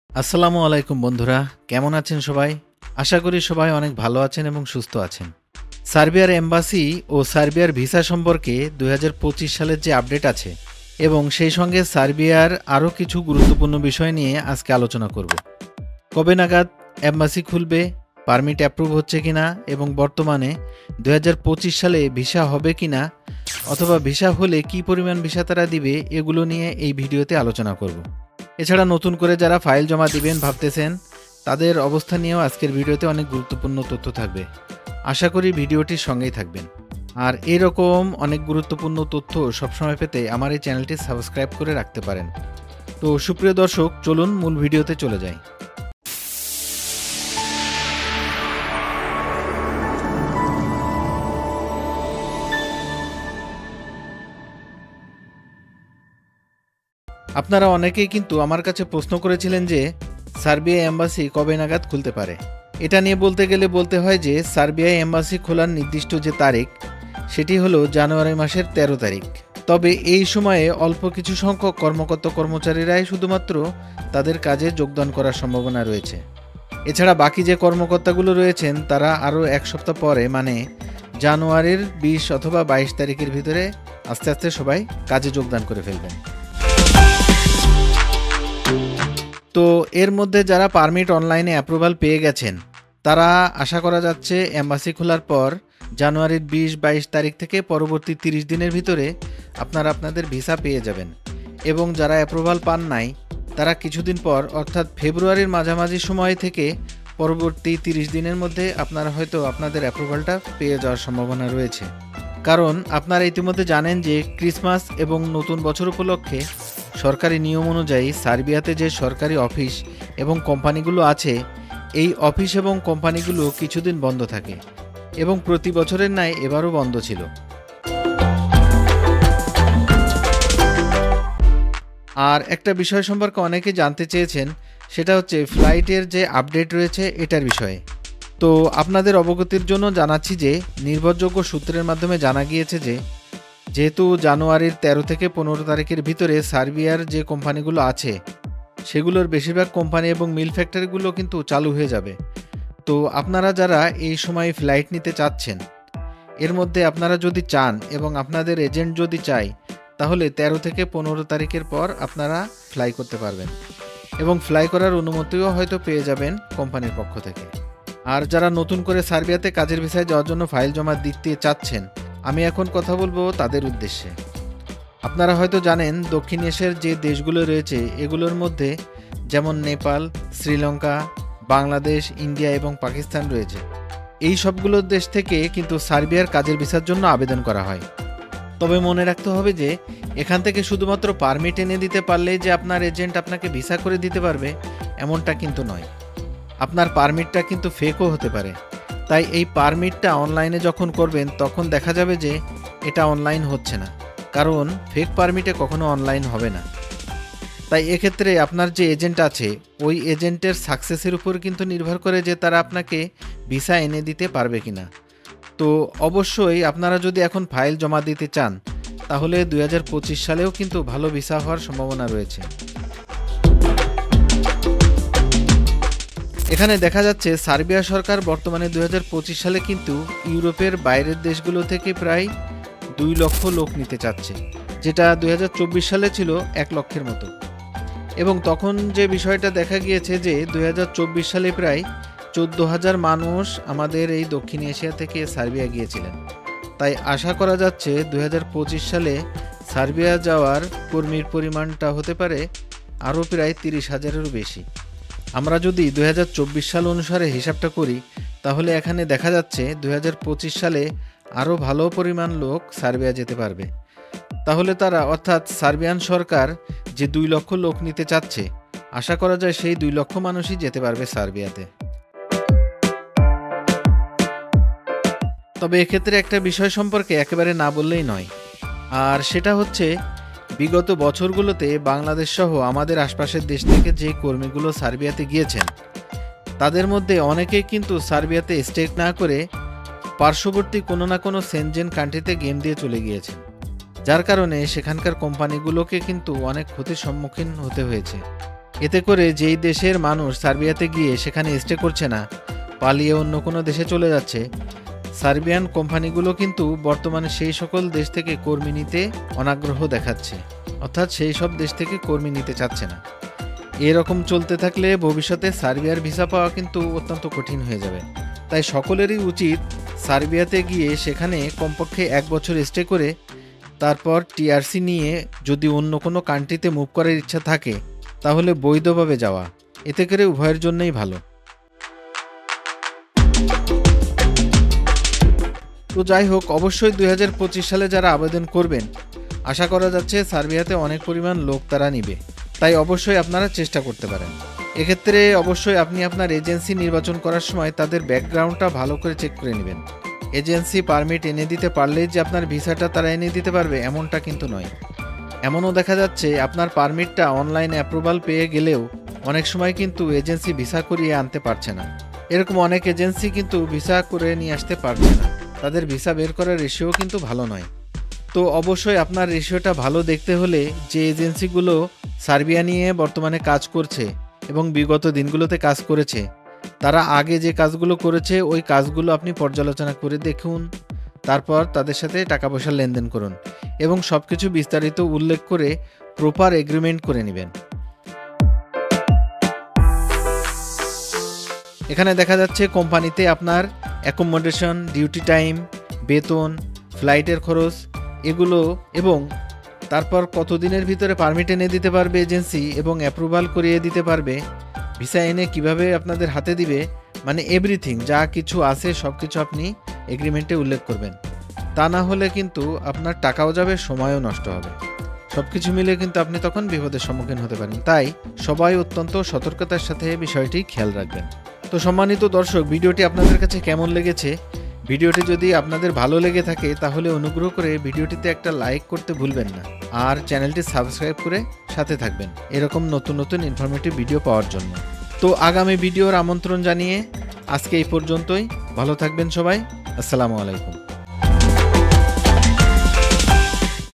আসসালামু আলাইকুম বন্ধুরা, কেমন আছেন সবাই? আশা করি সবাই অনেক ভালো আছেন এবং সুস্থ আছেন। সার্বিয়ার এম্বাসি ও সার্বিয়ার ভিসা সম্পর্কে ২০২৫ সালের যে আপডেট আছে এবং সেই সঙ্গে সার্বিয়ার আরও কিছু গুরুত্বপূর্ণ বিষয় নিয়ে আজকে আলোচনা করব। কবে নাগাদ এম্বাসি খুলবে, পারমিট অ্যাপ্রুভ হচ্ছে কিনা এবং বর্তমানে ২০২৫ সালে ভিসা হবে কিনা অথবা ভিসা হলে কী পরিমাণ ভিসা তারা দিবে, এগুলো নিয়ে এই ভিডিওতে আলোচনা করব। এছাড়া নতুন করে যারা ফাইল জমা দিবেন ভাবতেছেন, তাদের অবস্থা নিয়েও আজকের ভিডিওতে অনেক গুরুত্বপূর্ণ তথ্য থাকবে। আশা করি ভিডিওটির সঙ্গেই থাকবেন। আর এরকম অনেক গুরুত্বপূর্ণ তথ্য সবসময় পেতে আমার এই চ্যানেলটি সাবস্ক্রাইব করে রাখতে পারেন। তো সুপ্রিয় দর্শক, চলুন মূল ভিডিওতে চলে যাই। আপনারা অনেকেই কিন্তু আমার কাছে প্রশ্ন করেছিলেন যে সার্বিয়া এম্বাসি কবে নাগাদ খুলতে পারে। এটা নিয়ে বলতে গেলে বলতে হয় যে সার্বিয়া এম্বাসি খোলার নির্দিষ্ট যে তারিখ, সেটি হলো জানুয়ারি মাসের ১৩ তারিখ। তবে এই সময়ে অল্প কিছু সংখ্যক কর্মচারীরাই শুধুমাত্র তাদের কাজে যোগদান করার সম্ভাবনা রয়েছে। এছাড়া বাকি যে কর্মকর্তাগুলো রয়েছেন তারা আরও এক সপ্তাহ পরে, মানে জানুয়ারির ২০ অথবা ২২ তারিখের ভিতরে আস্তে আস্তে সবাই কাজে যোগদান করে ফেলবেন। তো এর মধ্যে যারা পারমিট অনলাইনে অ্যাপ্রুভাল পেয়ে গেছেন, তারা আশা করা যাচ্ছে এম্বাসি খোলার পর জানুয়ারির ২০-২২ তারিখ থেকে পরবর্তী ৩০ দিনের ভিতরে আপনারা আপনাদের ভিসা পেয়ে যাবেন। এবং যারা অ্যাপ্রুভাল পান নাই, তারা কিছুদিন পর অর্থাৎ ফেব্রুয়ারির মাঝামাঝি সময় থেকে পরবর্তী ৩০ দিনের মধ্যে আপনারা হয়তো আপনাদের অ্যাপ্রুভালটা পেয়ে যাওয়ার সম্ভাবনা রয়েছে। কারণ আপনারা ইতিমধ্যে জানেন যে ক্রিসমাস এবং নতুন বছর উপলক্ষে সরকারি নিয়ম অনুযায়ী সার্বিয়াতে যে সরকারি অফিস এবং কোম্পানিগুলো আছে, এই অফিস এবং কোম্পানিগুলো কিছুদিন বন্ধ থাকে এবং প্রতি বছরের ন্যায় এবারও বন্ধ ছিল। আর একটা বিষয় সম্পর্কে অনেকে জানতে চেয়েছেন, সেটা হচ্ছে ফ্লাইটের যে আপডেট রয়েছে এটার বিষয়ে। তো আপনাদের অবগতির জন্য জানাচ্ছি যে নির্ভরযোগ্য সূত্রের মাধ্যমে জানা গিয়েছে যে যেহেতু জানুয়ারির ১৩ থেকে ১৫ তারিখের ভিতরে সার্বিয়ার যে কোম্পানিগুলো আছে সেগুলোর বেশিরভাগ কোম্পানি এবং মিল ফ্যাক্টরিগুলো কিন্তু চালু হয়ে যাবে। তো আপনারা যারা এই সময় ফ্লাইট নিতে চাচ্ছেন, এর মধ্যে আপনারা যদি চান এবং আপনাদের এজেন্ট যদি চায়, তাহলে ১৩ থেকে ১৫ তারিখের পর আপনারা ফ্লাই করতে পারবেন এবং ফ্লাই করার অনুমতিও হয়তো পেয়ে যাবেন কোম্পানির পক্ষ থেকে। আর যারা নতুন করে সার্বিয়াতে কাজের ভিসায় যাওয়ার জন্য ফাইল জমা দিতে চাচ্ছেন, আমি এখন কথা বলবো তাদের উদ্দেশ্যে। আপনারা হয়তো জানেন দক্ষিণ এশিয়ার যে দেশগুলো রয়েছে এগুলোর মধ্যে যেমন নেপাল, শ্রীলঙ্কা, বাংলাদেশ, ইন্ডিয়া এবং পাকিস্তান রয়েছে। এই সবগুলো দেশ থেকে কিন্তু সার্বিয়ার কাজের ভিসার জন্য আবেদন করা হয়। তবে মনে রাখতে হবে যে এখান থেকে শুধুমাত্র পারমিট এনে দিতে পারলেই যে আপনার এজেন্ট আপনাকে ভিসা করে দিতে পারবে এমনটা কিন্তু নয়। আপনার পারমিটটা কিন্তু ফেকও হতে পারে। তাই এই পারমিটটা অনলাইনে যখন করবেন তখন দেখা যাবে যে এটা অনলাইন হচ্ছে না, কারণ ফেক পারমিটে কখনো অনলাইন হবে না। তাই এক্ষেত্রে আপনার যে এজেন্ট আছে ওই এজেন্টের সাকসেসের উপর কিন্তু নির্ভর করে যে তারা আপনাকে ভিসা এনে দিতে পারবে কিনা। তো অবশ্যই আপনারা যদি এখন ফাইল জমা দিতে চান, তাহলে ২০২৫ সালেও কিন্তু ভালো ভিসা হওয়ার সম্ভাবনা রয়েছে। এখানে দেখা যাচ্ছে সার্বিয়া সরকার বর্তমানে ২০২৫ সালে কিন্তু ইউরোপের বাইরের দেশগুলো থেকে প্রায় ২ লক্ষ লোক নিতে চাচ্ছে, যেটা ২০২৪ সালে ছিল ১ লক্ষের মতো। এবং তখন যে বিষয়টা দেখা গিয়েছে যে ২০২৪ সালে প্রায় ১৪,০০০ মানুষ আমাদের এই দক্ষিণ এশিয়া থেকে সার্বিয়া গিয়েছিলেন। তাই আশা করা যাচ্ছে ২০২৫ সালে সার্বিয়া যাওয়ার কর্মীর পরিমাণটা হতে পারে আরও প্রায় ৩০,০০০-এরও বেশি। আমরা যদি ২০২৪ সাল অনুসারে হিসাবটা করি, তাহলে এখানে দেখা যাচ্ছে ২০২৫ সালে আরও ভালো পরিমাণ লোক সার্বিয়া যেতে পারবে। তাহলে তারা, অর্থাৎ সার্বিয়ান সরকার যে ২ লক্ষ লোক নিতে চাচ্ছে, আশা করা যায় সেই ২ লক্ষ মানুষই যেতে পারবে সার্বিয়াতে। তবে এক্ষেত্রে একটা বিষয় সম্পর্কে একেবারে না বললেই নয়, আর সেটা হচ্ছে বিগত বছরগুলোতে বাংলাদেশ সহ আমাদের আশপাশের দেশ থেকে যে কর্মীগুলো সার্বিয়াতে গিয়েছেন, তাদের মধ্যে অনেকেই কিন্তু সার্বিয়াতে স্টে না করে পার্শ্ববর্তী কোনো না কোনো সেনজেন কান্ট্রিতে গেম দিয়ে চলে গিয়েছেন, যার কারণে সেখানকার কোম্পানিগুলোকে কিন্তু অনেক ক্ষতির সম্মুখীন হতে হয়েছে। এতে করে যেই দেশের মানুষ সার্বিয়াতে গিয়ে সেখানে স্টে করছে না, পালিয়ে অন্য কোনো দেশে চলে যাচ্ছে, সার্বিয়ান কোম্পানিগুলো কিন্তু বর্তমানে সেই সকল দেশ থেকে কর্মী নিতে অনাগ্রহ দেখাচ্ছে, অর্থাৎ সেই সব দেশ থেকে কর্মী নিতে চাচ্ছে না। এরকম চলতে থাকলে ভবিষ্যতে সার্বিয়ার ভিসা পাওয়া কিন্তু অত্যন্ত কঠিন হয়ে যাবে। তাই সকলেরই উচিত সার্বিয়াতে গিয়ে সেখানে কমপক্ষে 1 বছর স্টে করে তারপর টিআরসি নিয়ে যদি অন্য কোনো কান্ট্রিতে মুভ করার ইচ্ছা থাকে তাহলে বৈধভাবে যাওয়া, এতে করে উভয়ের জন্যই ভালো। তো যাই হোক, অবশ্যই 2025 সালে যারা আবেদন করবেন, আশা করা যাচ্ছে সার্বিয়াতে অনেক পরিমাণ লোক তারা নিবে, তাই অবশ্যই আপনারা চেষ্টা করতে পারেন। এক্ষেত্রে অবশ্যই আপনি আপনার এজেন্সি নির্বাচন করার সময় তাদের ব্যাকগ্রাউন্ডটা ভালো করে চেক করে নেবেন। এজেন্সি পারমিট এনে দিতে পারলেই যে আপনার ভিসাটা তারা এনে দিতে পারবে এমনটা কিন্তু নয়। এমনও দেখা যাচ্ছে আপনার পারমিটটা অনলাইন অ্যাপ্রুভাল পেয়ে গেলেও অনেক সময় কিন্তু এজেন্সি ভিসা করিয়ে আনতে পারছে না। এরকম অনেক এজেন্সি কিন্তু ভিসা করে নিয়ে আসতে পারছে না, তাদের ভিসা বের করার রেশিও কিন্তু ভালো নয়। তো অবশ্যই আপনার রেশিওটা ভালো দেখতে হলে যে এজেন্সিগুলো সার্বিয়া নিয়ে বর্তমানে কাজ করছে এবং বিগত দিনগুলোতে কাজ করেছে, তারা আগে যে কাজগুলো করেছে ওই কাজগুলো আপনি পর্যালোচনা করে দেখুন, তারপর তাদের সাথে টাকা পয়সার লেনদেন করুন এবং সব কিছু বিস্তারিত উল্লেখ করে প্রপার এগ্রিমেন্ট করে নেবেন। এখানে দেখা যাচ্ছে কোম্পানিতে আপনার অ্যাকোমোডেশন, ডিউটি টাইম, বেতন, ফ্লাইটের খরচ এগুলো এবং তারপর কতদিনের ভিতরে পারমিট এনে দিতে পারবে এজেন্সি এবং অ্যাপ্রুভাল করিয়ে দিতে পারবে, ভিসা এনে কিভাবে আপনাদের হাতে দিবে, মানে এভরিথিং যা কিছু আছে সব কিছু আপনি এগ্রিমেন্টে উল্লেখ করবেন। তা না হলে কিন্তু আপনার টাকাও যাবে, সময়ও নষ্ট হবে, সব কিছু মিলে কিন্তু আপনি তখন বিপদের সম্মুখীন হতে পারেন। তাই সবাই অত্যন্ত সতর্কতার সাথে বিষয়টি খেয়াল রাখবেন। তো সম্মানিত দর্শক, ভিডিওটি আপনাদের কাছে কেমন লেগেছে? ভিডিওটি যদি আপনাদের ভালো লেগে থাকে তাহলে অনুগ্রহ করে ভিডিওটিতে একটা লাইক করতে ভুলবেন না, আর চ্যানেলটি সাবস্ক্রাইব করে সাথে থাকবেন এরকম নতুন নতুন ইনফরমেটিভ ভিডিও পাওয়ার জন্য। তো আগামী ভিডিওর আমন্ত্রণ জানিয়ে আজকে এই পর্যন্তই। ভালো থাকবেন সবাই। আসসালামু আলাইকুম।